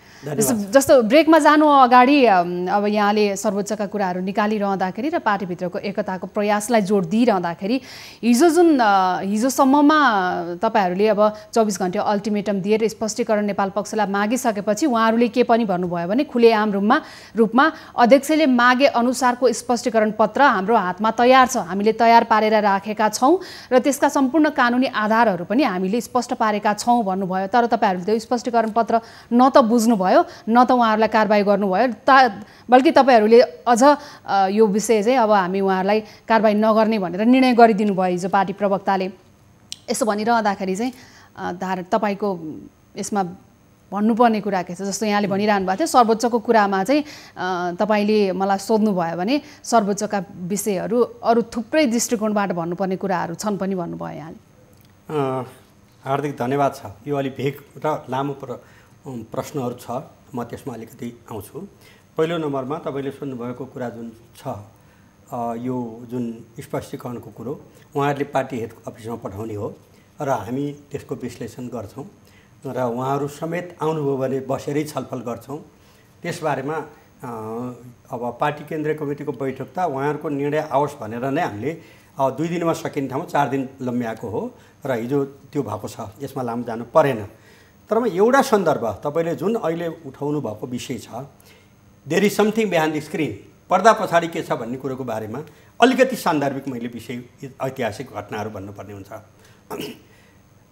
जस्तो ब्रेकमा जानु अगाडि अब यहाँले सर्वोच्चका कुराहरू निकालिरहँदाखेरि र पार्टीभित्रको एकताको प्रयासलाई जोड दिइरहँदाखेरि हिजोसम्ममा तपाईँहरूले अब 24 घण्टे अल्टिमेटम दिएर स्पष्टीकरण नेपाल पक्षलाई मागिसकेपछि उहाँहरूले के पनि भन्नुभयो भने खुलेआम रूपमा अध्यक्षले मागे अनुसारको स्पष्टीकरण पत्र हाम्रो हातमा तयार छ, हामीले तयार पारेर राखेका छौँ र त्यसका सम्पूर्ण कानुनी आधारहरू पनि हामीले स्पष्ट पारेका छौँ भन्नुभयो। तर तपाईँहरूले त्यो स्पष्टीकरण पत्र न त बुझ्नुभयो न त उहाँहरूलाई कारबाही गर्नुभयो, बल्कि तपाईँहरूले अझ यो विषय चाहिँ अब हामी उहाँहरूलाई कारबाही नगर्ने भनेर निर्णय गरिदिनु भयो हिजो पार्टी प्रवक्ताले। यसो भनिरहँदाखेरि चाहिँ तपाईँको यसमा भन्नुपर्ने कुरा के छ? जस्तो यहाँले भनिरहनु भएको थियो सर्वोच्चको कुरामा चाहिँ तपाईँले मलाई सोध्नुभयो भने सर्वोच्चका विषयहरू अरू थुप्रै दृष्टिकोणबाट भन्नुपर्ने कुराहरू छन् पनि भन्नुभयो यहाँले। हार्दिक धन्यवाद छ। यो अलि भेग र लामो प्रश्नहरू छ, म त्यसमा अलिकति आउँछु। पहिलो नम्बरमा तपाईँले सोध्नुभएको कुरा जुन छ यो जुन स्पष्टीकरणको कुरो उहाँहरूले पार्टी हेड अफिसमा पठाउने हो र हामी त्यसको विश्लेषण गर्छौँ र उहाँहरू समेत आउनुभयो भने बसेरै छलफल गर्छौँ। त्यसबारेमा अब पार्टी केन्द्रीय कमिटीको बैठक त उहाँहरूको निर्णय आओस् भनेर नै हामीले 2 दिनमा सकिने ठाउँमा 4 दिन लम्ब्याएको हो र हिजो त्यो भएको छ, यसमा लामो जानु परेन। तर म एउटा सन्दर्भ तपाईँले जुन अहिले उठाउनु भएको विषय छ, there is something behind the screen, पर्दा पछाडि के छ भन्ने कुरोको बारेमा अलिकति सान्दर्भिक मैले विषय ऐतिहासिक घटनाहरू भन्नुपर्ने हुन्छ।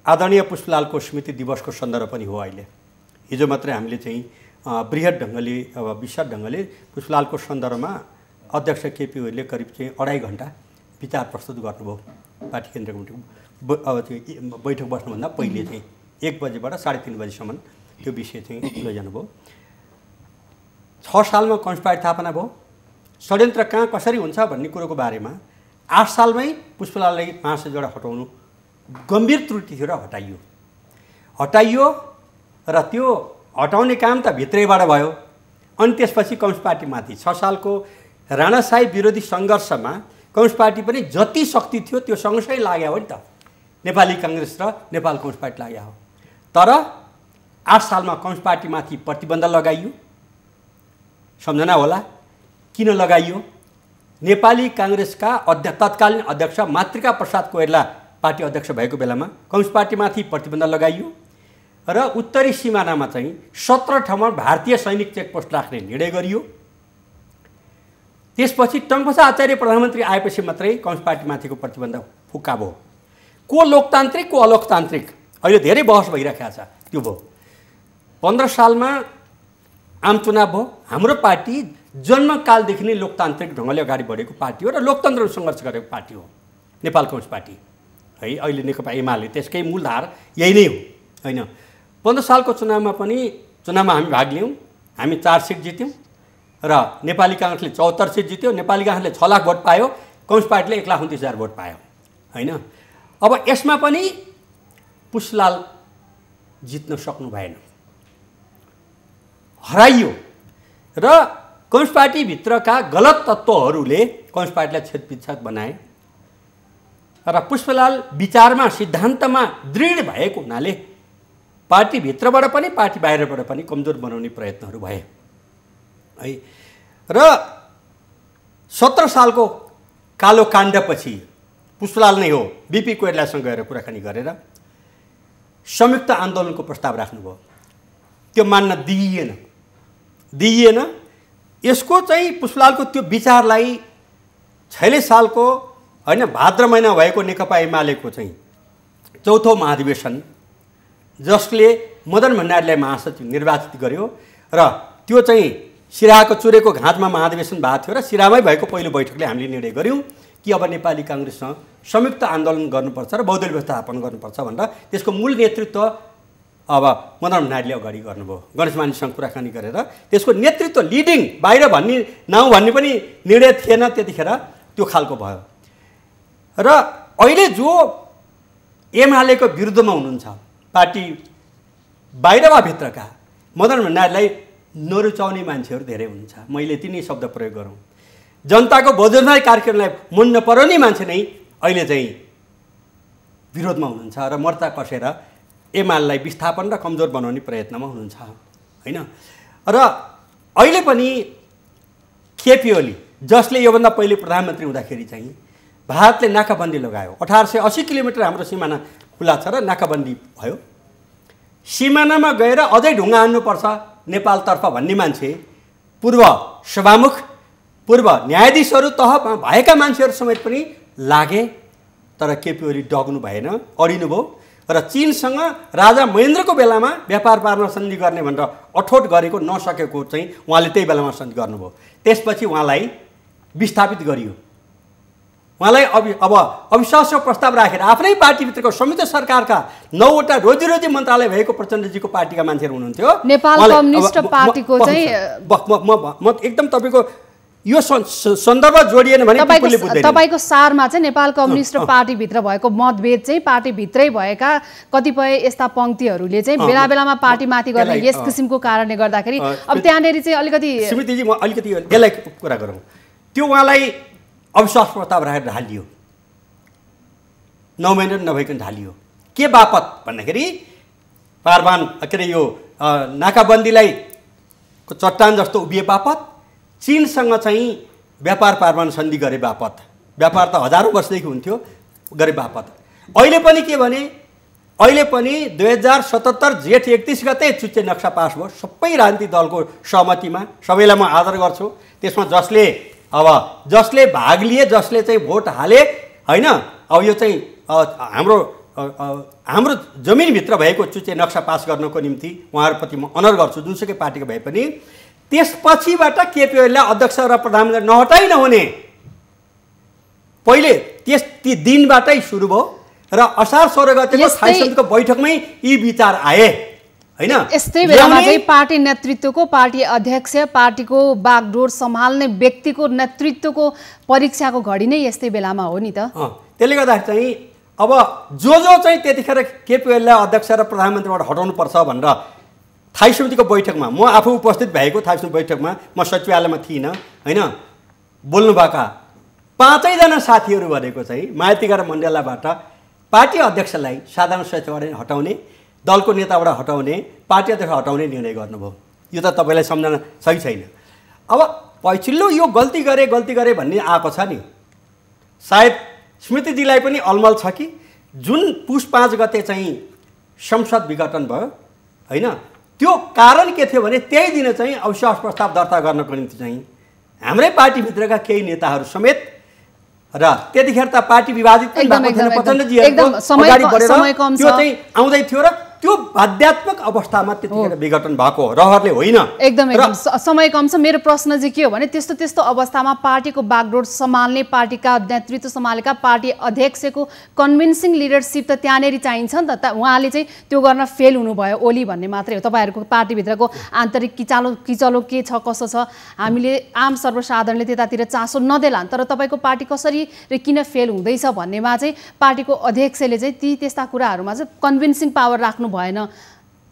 आदरणीय पुष्पलालको स्मृति दिवसको सन्दर्भ पनि हो। अहिले हिजो मात्रै हामीले चाहिँ बृहत ढङ्गले विशाल ढङ्गले पुष्पलालको सन्दर्भमा अध्यक्ष केपी ओलीले करिब चाहिँ 2.5 घण्टा विचार प्रस्तुत गर्नुभयो। पार्टी केन्द्रीय कमिटीको बैठक बस्नुभन्दा पहिले चाहिँ 1 बजेबाट 3:30 बजीसम्म त्यो विषय चाहिँ लैजानुभयो। 6 सालमा कम्युनिस्ट पार्टी स्थापना भयो। षड्यन्त्र कहाँ कसरी हुन्छ भन्ने कुरोको बारेमा 8 सालमै पुष्पलाललाई महासचिवबाट हटाउनु गम्भीर त्रुटि थियो र हटाइयो र त्यो हटाउने काम त भित्रैबाट भयो। अनि त्यसपछि कम्युनिस्ट पार्टीमाथि 6 सालको राणाशाही विरोधी सङ्घर्षमा कम्युनिस्ट पार्टी पनि जति शक्ति थियो त्यो सँगसँगै लाग्यो हो नि त। नेपाली काङ्ग्रेस र नेपाल कम्युनिस्ट पार्टी लाग्यो हो। तर 8 सालमा कम्युनिस्ट पार्टीमाथि प्रतिबन्ध लगाइयो। सम्झना होला किन लगाइयो? नेपाली काङ्ग्रेसका तत्कालीन अध्यक्ष मातृका प्रसाद कोइराला पार्टी अध्यक्ष भएको बेलामा कम्युनिस्ट पार्टीमाथि प्रतिबन्ध लगाइयो र उत्तरी सिमानामा चाहिँ 17 ठाउँमा भारतीय सैनिक चेकपोस्ट राख्ने निर्णय गरियो। त्यसपछि टङ्कप्रसाद आचार्य प्रधानमन्त्री आएपछि मात्रै कम्युनिस्ट पार्टीमाथिको प्रतिबन्ध फुक्का भयो। को लोकतान्त्रिक को अलोकतान्त्रिक अहिले धेरै बहस भइरहेको छ। त्यो भयो 15 सालमा आम चुनाव भयो। हाम्रो पार्टी जन्मकालदेखि नै लोकतान्त्रिक ढङ्गले अगाडि बढेको पार्टी हो र लोकतन्त्रको सङ्घर्ष गरेको पार्टी हो नेपाल कम्युनिस्ट पार्टी है। अहिले नेकपा एमाले त्यसकै मूलधार यही नै हो होइन। 15 सालको चुनावमा हामी भाग लियौँ। हामी 4 सिट जित्यौँ र नेपाली काङ्ग्रेसले 74 सिट जित्यो। नेपाली काङ्ग्रेसले 6 लाख भोट पायो, कम्युनिस्ट पार्टीले 1,29,000 भोट पायो होइन। अब यसमा पनि पुष्पलाल जित्न सक्नु भएन, हराइयो र कम्युनिस्ट पार्टीभित्रका गलत तत्त्वहरूले कम्युनिस्ट पार्टीलाई छेदपिच्छाद बनाए र पुष्पलाल विचारमा सिद्धान्तमा दृढ भएको हुनाले पार्टीभित्रबाट पनि पार्टी बाहिरबाट पनि कमजोर बनाउने प्रयत्नहरू भए है। र 17 सालको कालो काण्डपछि पुष्पलाल नै हो बिपी कोइरालासँग गएर कुराकानी गरेर संयुक्त आन्दोलनको प्रस्ताव राख्नुभयो। त्यो मान्न दिइएन। यसको चाहिँ पुष्पलालको त्यो विचारलाई 46 सालको होइन भाद्र महिना भएको नेकपा एमालेको चाहिँ 4थो महाधिवेशन जसले मदन भण्डारीलाई महासचिव निर्वाचित गर्यो र त्यो चाहिँ सिराहाको चुरेको घाँचमा महाधिवेशन भएको थियो र सिराहामै भएको पहिलो बैठकले हामीले निर्णय गऱ्यौँ कि अब नेपाली काङ्ग्रेससँग संयुक्त आन्दोलन गर्नुपर्छ र बहुदलीय व्यवस्था स्थापना गर्नुपर्छ भनेर त्यसको मूल नेतृत्व अब मदन भण्डारीले अगाडि गर्नुभयो। गणेश मानिससँग कुराकानी गरेर त्यसको नेतृत्व लिडिङ बाहिर भन्ने नाउँ भन्ने पनि निर्णय थिएन त्यतिखेर, त्यो खालको भयो। र अहिले जो एमालेको विरुद्धमा हुनुहुन्छ पार्टी बाहिर वा भित्रका मदन भण्डारीलाई नरुचाउने मान्छेहरू धेरै हुनुहुन्छ। मैले तिनै शब्द प्रयोग गरौँ। जनताको बहुजनवादी कार्यक्रमलाई मन नपराउने मान्छे नै अहिले चाहिँ विरोधमा हुनुहुन्छ र मोर्चा कसेर एमालेलाई विस्थापन र कमजोर बनाउने प्रयत्नमा हुनुहुन्छ होइन। र अहिले पनि केपी ओली जसले योभन्दा पहिले प्रधानमन्त्री हुँदाखेरि चाहिँ भारतले नाकाबन्दी लगायो। 1880 किलोमिटर हाम्रो सिमाना खुला छ र नाकाबन्दी भयो। सिमानामा गएर अझै ढुङ्गा हान्नुपर्छ नेपालतर्फ भन्ने मान्छे पूर्व सभामुख पूर्व न्यायाधीशहरू तहमा भएका मान्छेहरू समेत पनि लागे। तर केपी ओली डग्नु भएन, अडिनुभयो र चीनसँग राजा महेन्द्रको बेलामा व्यापार पार्न सन्धि गर्ने भनेर अठोट गरेको नसकेको चाहिँ उहाँले त्यही बेलामा सन्धि गर्नुभयो। त्यसपछि उहाँलाई विस्थापित गरियो। उहाँलाई अब अविश्वासको प्रस्ताव राखेर आफ्नै पार्टीभित्रको संयुक्त सरकारका 9वटा रोजी मन्त्रालय भएको प्रचण्डजीको पार्टीका मान्छेहरू हुनुहुन्थ्यो। नेपाल कम्युनिस्ट पार्टीको चाहिँ म एकदम तपाईँको यो सन्दर्भ जोडिएन भने तपाईँको सारमा चाहिँ नेपाल कम्युनिस्ट पार्टीभित्र भएको मतभेद चाहिँ पार्टीभित्रै भएका कतिपय यस्ता पङ्क्तिहरूले चाहिँ बेला बेलामा पार्टीमाथि गर्ने यस किसिमको कारणले गर्दाखेरि अब त्यहाँनिर चाहिँ अलिकति स्मृतिजी म अलिकति यसलाई कुरा गरौँ। त्यो उहाँलाई अविश्वास प्रस्ताव राखेर ढालियो, 9 महिना नभइकन ढालियो। के बापत भन्दाखेरि पारबान के अरे यो नाकाबन्दीलाई चट्टान जस्तो उभिए बापत, चीनसँग चाहिँ व्यापार पारबान सन्धि गरे बापत व्यापार त हजारौँ वर्षदेखि हुन्थ्यो गरे बापत। अहिले पनि के भने अहिले पनि 2077 जेठ 31 गते चुच्चे नक्सा पास भयो सबै राजनीतिक दलको सहमतिमा। सबैलाई म आदर गर्छु। त्यसमा जसले भाग लिए, जसले चाहिँ भोट हाले हैन, अब यो चाहिँ हाम्रो जमिनभित्र भएको चुच्चे नक्सा पास गर्नको निम्ति उहाँहरूप्रति म अनर गर्छु, जुनसुकै पार्टीको भए पनि। त्यसपछिबाट केपी ओलीलाई अध्यक्ष र प्रधानमन्त्री नहटाइ नहुने पहिले ती दिनबाटै सुरु भयो र असार 16 गतेको स्थायी समितिको बैठकमै यी विचार आए हैन। यस्तै बेलामा चाहिँ पार्टी नेतृत्वको, पार्टी अध्यक्ष, पार्टीको बागडोर सम्हाल्ने व्यक्तिको नेतृत्वको परीक्षाको घडी नै यस्तै बेलामा हो नि त। त्यसले गर्दा चाहिँ अब जो चाहिँ त्यतिखेर केपी ओलीलाई अध्यक्ष र प्रधानमन्त्रीबाट हटाउनुपर्छ भनेर स्थायी समितिको बैठकमा म आफू उपस्थित भएको स्थायी समिति बैठकमा म सचिवालयमा थिइनँ हैन, बोल्नुभएका 5 जना साथीहरू भनेको चाहिँ मायातिका र मण्डेलाबाट पार्टी अध्यक्षलाई साधारण सचिवबाट हटाउने, दलको नेताबाट हटाउने, पार्टी अध्यक्ष हटाउने निर्णय गर्नुभयो। यो त तपाईँलाई सम्झना सही छैन। अब पछिल्लो यो गल्ती गरे भन्ने आएको छ नि, सायद स्मृतिजीलाई पनि अलमल छ कि जुन पुस 5 गते चाहिँ संसद विघटन भयो हैन, त्यो कारण के थियो भने त्यही दिन चाहिँ अविश्वास प्रस्ताव दर्ता गर्नको निम्ति चाहिँ हाम्रै पार्टीभित्रका केही नेताहरू समेत र त्यतिखेर त पार्टी विभाजित पनि भएको थिएन, प्रचण्डजीहरूको अगाडि बढेर त्यो चाहिँ आउँदै थियो र त्यो बाध्यात्मक अवस्थामा त्यतिखेर विघटन भएको रहरले होइन। एकदमै समय कम छ। मेरो प्रश्न चाहिँ के हो भने त्यस्तो अवस्थामा पार्टीको बागडोर सम्हाल्ने, पार्टीका नेतृत्व सम्हालेका पार्टी अध्यक्षको कन्भिन्सिङ लिडरसिप त त्यहाँनेरि चाहिन्छ नि त। उहाँले चाहिँ त्यो गर्न फेल हुनुभयो ओली भन्ने मात्रै हो। तपाईँहरूको पार्टीभित्रको आन्तरिक किचलो के छ, कसो छ, हामीले आम सर्वसाधारणले त्यतातिर चासो नदेलान्, तर तपाईँको पार्टी कसरी र किन फेल हुँदैछ भन्नेमा चाहिँ पार्टीको अध्यक्षले चाहिँ त्यस्ता कुराहरूमा चाहिँ कन्भिन्सिङ पावर राख्नु भएन,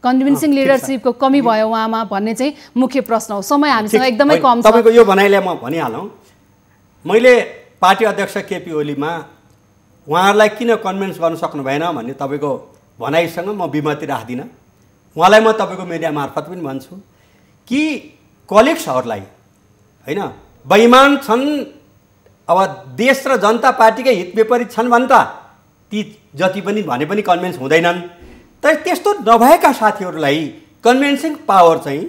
कन्भिन्सिङ लिडरसिपको कमी भयो उहाँमा भन्ने चाहिँ मुख्य प्रश्न हो। समय हामीसँग एकदमै कम छ। तपाईँको यो भनाइलाई म भनिहालौँ, मैले पार्टी अध्यक्ष केपी ओलीमा उहाँहरूलाई किन कन्भिन्स गर्न सक्नु भएन भन्ने तपाईँको भनाइसँग म विमति राख्दिनँ। उहाँलाई म तपाईँको मिडिया मार्फत पनि भन्छु कि कलिग्सहरूलाई हैन बेइमान छन्, अब देश र जनता पार्टीकै हित विपरीत छन् भने त ती जति पनि भने पनि कन्भिन्स हुँदैनन्। तर त्यस्तो नभएका साथीहरूलाई कन्भिन्सिङ पावर चाहिँ,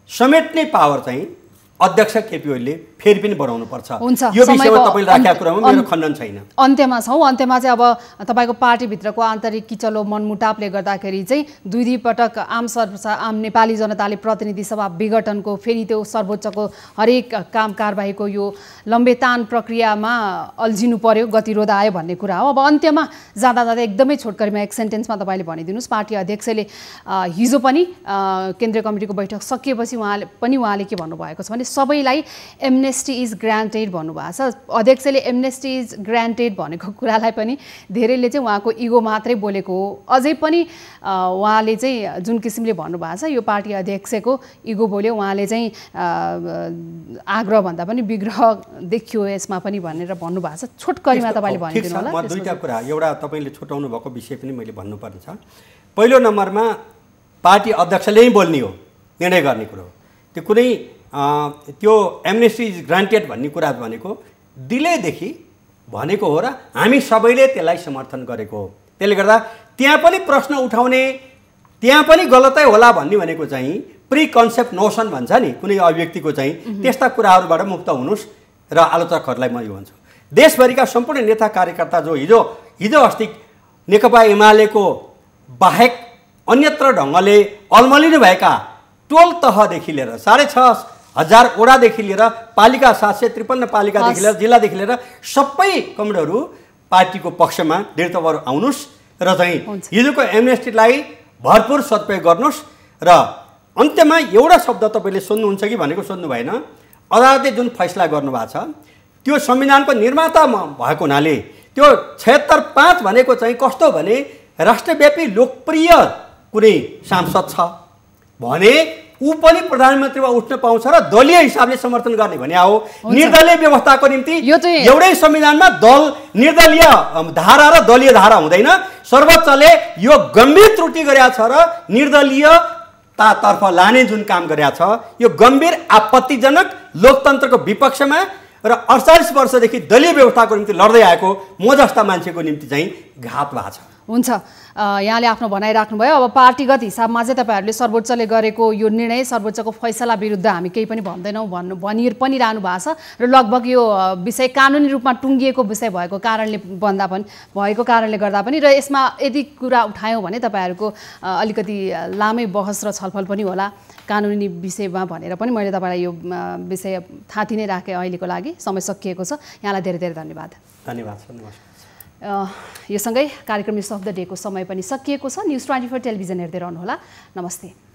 समेट्ने पावर चाहिँ अध्यक्ष केपी ओलीले फेरि पनि बढाउनुपर्छ। यो विषयमा तपाईँले राखेका कुरामा मेरो खण्डन छैन। अन्त्यमा छौँ। अन्त्यमा चाहिँ अब तपाईँको पार्टीभित्रको आन्तरिक किचलो मनमुटावले गर्दाखेरि चाहिँ दुई पटक आम नेपाली जनताले प्रतिनिधि सभा विघटनको फेरि त्यो सर्वोच्चको हरेक काम कारबाहीको यो लम्बेतान प्रक्रियामा अल्झिनु पर्यो, गतिरोध आयो भन्ने कुरा हो। अब अन्त्यमा जाँदा एकदमै छोटकरीमा एक सेन्टेन्समा तपाईँले भनिदिनुहोस्, पार्टी अध्यक्षले हिजो पनि केन्द्रीय कमिटीको बैठक सकिएपछि उहाँले के भन्नुभएको छ भने सबैलाई एमनेस्टी इज ग्रान्टेड भन्नुभएको छ। अध्यक्षले एमनेस्टी इज ग्रान्टेड भनेको कुरालाई पनि धेरैले चाहिँ उहाँको इगो मात्रै बोलेको हो। अझै पनि उहाँले चाहिँ जुन किसिमले भन्नुभएको छ यो पार्टी अध्यक्षको इगो बोल्यो, उहाँले चाहिँ आग्रह भन्दा पनि विग्रह देखियो यसमा पनि भनेर भन्नुभएको छ। छोटकरीमा तपाईँले भनिदिनु होला। म दुईटा कुरा, एउटा तपाईँले छुटाउनु भएको विषय पनि मैले भन्नुपर्ने छ। पहिलो नम्बरमा पार्टी अध्यक्षले नै बोल्ने हो, निर्णय गर्ने कुरो हो। त्यो कुनै त्यो एमनेस्टी इज ग्रान्टेड भन्ने कुरा भनेको दिल्लीदेखि भनेको हो र हामी सबैले त्यसलाई समर्थन गरेको हो। त्यसले गर्दा त्यहाँ पनि प्रश्न उठाउने, त्यहाँ पनि गलतै होला भन्ने भनेको चाहिँ प्री कन्सेप्ट नोसन भन्छ नि कुनै अभिव्यक्तिको चाहिँ, त्यस्ता कुराहरूबाट मुक्त हुनुहोस्। र आलोचकहरूलाई म यो भन्छु, देशभरिका सम्पूर्ण नेता कार्यकर्ता जो हिजो अस्ति नेकपा एमालेको बाहेक अन्यत्र ढङ्गले अल्मलिनु भएका टोल तहदेखि लिएर 6,500 वडादेखि लिएर पालिका 753 पालिकादेखि लिएर जिल्लादेखि लिएर सबै कमरेडहरू पार्टीको पक्षमा दृढतापूर्वक आउनुहोस् र चाहिँ हिजोको एमनेस्टीलाई भरपुर सदुपयोग गर्नुहोस्। र अन्त्यमा एउटा शब्द तपाईँले सुन्नुहुन्छ कि भनेको सुन्नु भएन, अदालतले जुन फैसला गर्नुभएको छ त्यो संविधानको निर्माता भएको हुनाले त्यो 76(5) भनेको चाहिँ कस्तो भने राष्ट्रव्यापी लोकप्रिय कुनै सांसद छ भने ऊ पनि प्रधानमन्त्रीमा उठ्न पाउँछ र दलीय हिसाबले समर्थन गर्ने भने हो। निर्दलीय व्यवस्थाको निम्ति एउटै संविधानमा दल निर्दलीय धारा र दलीय धारा हुँदैन। सर्वोच्चले यो गम्भीर त्रुटि गरेका छ र निर्दलीयतातर्फ लाने जुन काम गरेका छ यो गम्भीर आपत्तिजनक लोकतन्त्रको विपक्षमा र 48 वर्षदेखि दलीय व्यवस्थाको निम्ति लड्दै आएको म जस्ता मान्छेको निम्ति चाहिँ घात भएको छ। हुन्छ, यहाँले आफ्नो भनाइ राख्नुभयो। अब पार्टीगत हिसाबमा चाहिँ तपाईँहरूले सर्वोच्चले गरेको यो निर्णय, सर्वोच्चको फैसला विरुद्ध हामी केही पनि भन्दैनौँ भनि पनि रहनु भएको छ र लगभग यो विषय कानुनी रूपमा टुङ्गिएको विषय भएको कारणले गर्दा पनि र यसमा यदि कुरा उठायौँ भने तपाईँहरूको अलिकति लामै बहस र छलफल पनि होला कानुनी विषयमा भनेर पनि मैले तपाईँलाई यो विषय थाँती नै राखेँ। अहिलेको लागि समय सकिएको छ। यहाँलाई धेरै धेरै धन्यवाद। धन्यवाद सर, नमस्कार। यो सँगै कार्यक्रम न्युज अफ द डेको समय पनि सकिएको छ। न्युज 24 टेलिभिजन हेर्दै रहनुहोला। नमस्ते।